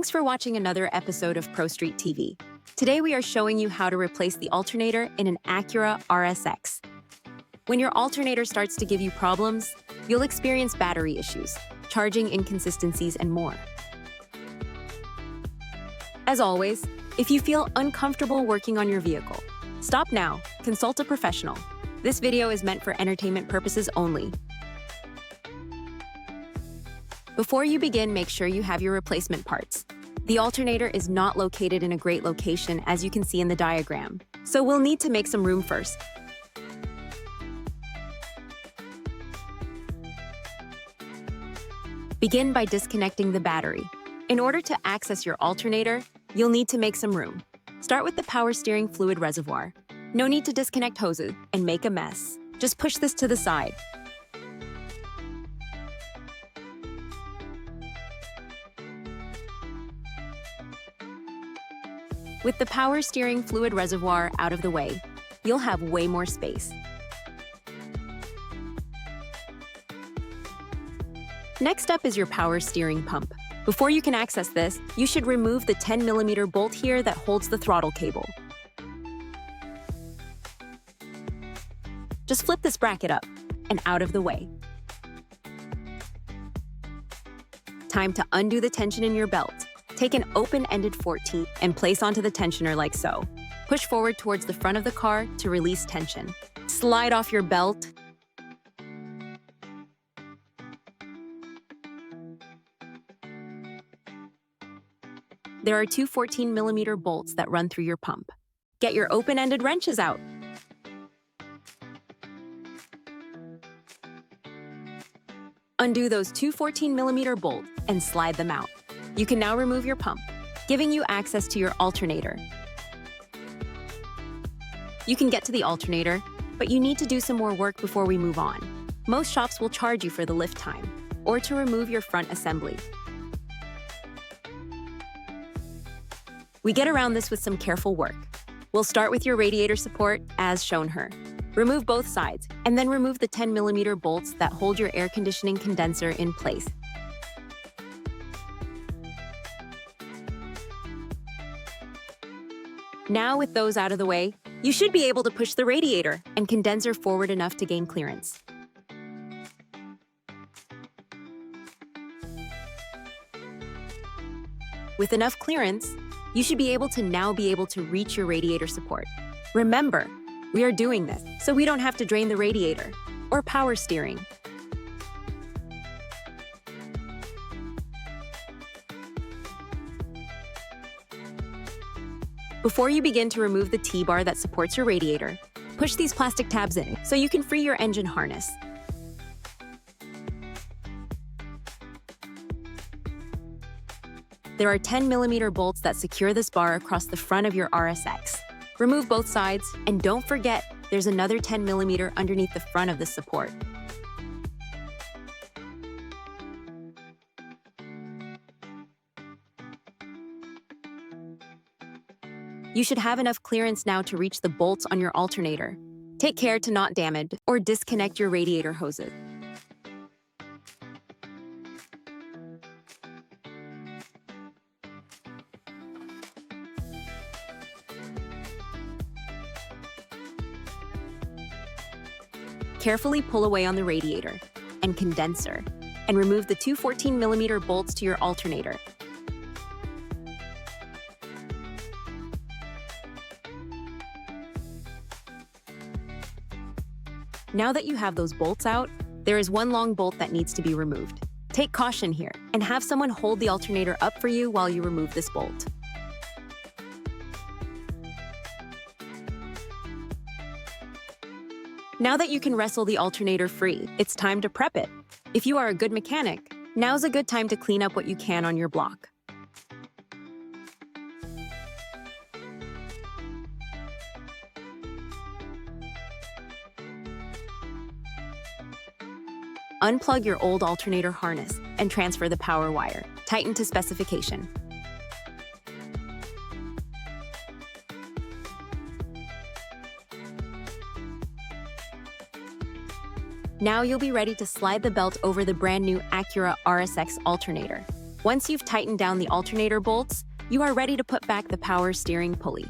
Thanks for watching another episode of Pro Street TV. Today we are showing you how to replace the alternator in an Acura RSX. When your alternator starts to give you problems, you'll experience battery issues, charging inconsistencies, and more. As always, if you feel uncomfortable working on your vehicle, stop now, consult a professional. This video is meant for entertainment purposes only. Before you begin, make sure you have your replacement parts. The alternator is not located in a great location, as you can see in the diagram, so we'll need to make some room first. Begin by disconnecting the battery. In order to access your alternator, you'll need to make some room. Start with the power steering fluid reservoir. No need to disconnect hoses and make a mess. Just push this to the side. With the power steering fluid reservoir out of the way, you'll have way more space. Next up is your power steering pump. Before you can access this, you should remove the 10mm bolt here that holds the throttle cable. Just flip this bracket up and out of the way. Time to undo the tension in your belt. Take an open-ended 14 and place onto the tensioner like so. Push forward towards the front of the car to release tension. Slide off your belt. There are two 14mm bolts that run through your pump. Get your open-ended wrenches out. Undo those two 14mm bolts and slide them out. You can now remove your pump, giving you access to your alternator. You can get to the alternator, but you need to do some more work before we move on. Most shops will charge you for the lift time, or to remove your front assembly. We get around this with some careful work. We'll start with your radiator support, as shown here. Remove both sides, and then remove the 10mm bolts that hold your air conditioning condenser in place. Now, with those out of the way, you should be able to push the radiator and condenser forward enough to gain clearance. With enough clearance, you should be able to reach your radiator support. Remember, we are doing this so we don't have to drain the radiator or power steering. Before you begin to remove the T-bar that supports your radiator, push these plastic tabs in so you can free your engine harness. There are 10mm bolts that secure this bar across the front of your RSX. Remove both sides, and don't forget there's another 10mm underneath the front of the support. You should have enough clearance now to reach the bolts on your alternator. Take care to not damage or disconnect your radiator hoses. Carefully pull away on the radiator and condenser, and remove the two 14mm bolts to your alternator. Now that you have those bolts out, there is one long bolt that needs to be removed. Take caution here and have someone hold the alternator up for you while you remove this bolt. Now that you can wrestle the alternator free, it's time to prep it. If you are a good mechanic, now's a good time to clean up what you can on your block. Unplug your old alternator harness and transfer the power wire. Tighten to specification. Now you'll be ready to slide the belt over the brand new Acura RSX Alternator. Once you've tightened down the alternator bolts, you are ready to put back the power steering pulley.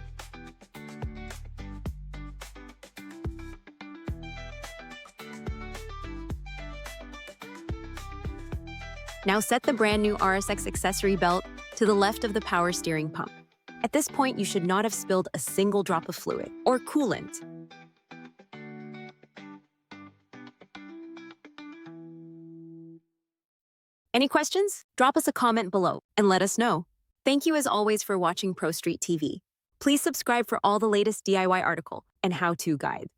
Now set the brand new RSX accessory belt to the left of the power steering pump. At this point, you should not have spilled a single drop of fluid or coolant. Any questions? Drop us a comment below and let us know. Thank you as always for watching ProStreet TV. Please subscribe for all the latest DIY article and how-to guide.